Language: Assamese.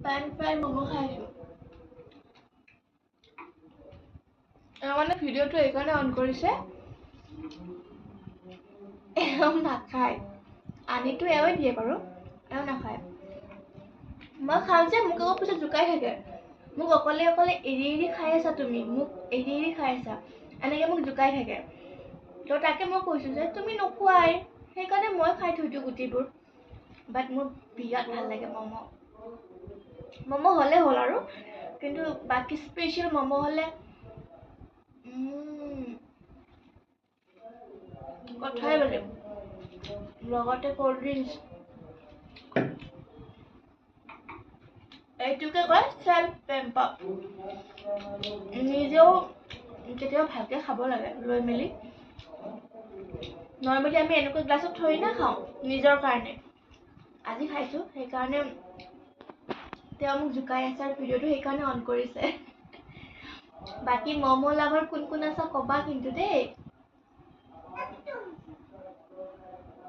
pan fry momo খাইছো মানে ভিডিওটো এইকাৰণে অন কৰিছে এও নাখায় আনিটো এওঁই দিয়ে বাৰু এও নাখায় মই খাওঁ যে মোক আকৌ পিছত জুকাই থাকে মোক অকলে অকলে এৰি খাই আছা তুমি মোক এৰি খাই আছা এনেকে মোক জুকাই থাকে তো তাকে মই কৈছো যে তুমি নোখোৱাই সেইকাৰণে মই খাই থৈছো গুটিবোৰ বাট মোৰ বিৰাট ভাল লাগে মমো মমো হলে হল আৰু কিন্তু বাকি স্পেশাল মমো হলে কথাই বেলেগ লগতে কোল্ড ড্ৰিংকস এইটোকে কয় সেলফ পেম্পাৰ নিজেও কেতিয়াও ভালকে খাব লাগে লৈ মেলি নৰ্মেলি আমি এনেকুৱা গ্লাছত থৈ না খাওঁ নিজৰ কাৰণে আজি খাইছো সেইকাৰণে তেওঁ মোক জুকাই আছে আৰু ভিডিওটো সেইকাৰণে অন কৰিছে বাকি মমো লাভাৰ কোন কোন আছে কবা কিন্তু দেই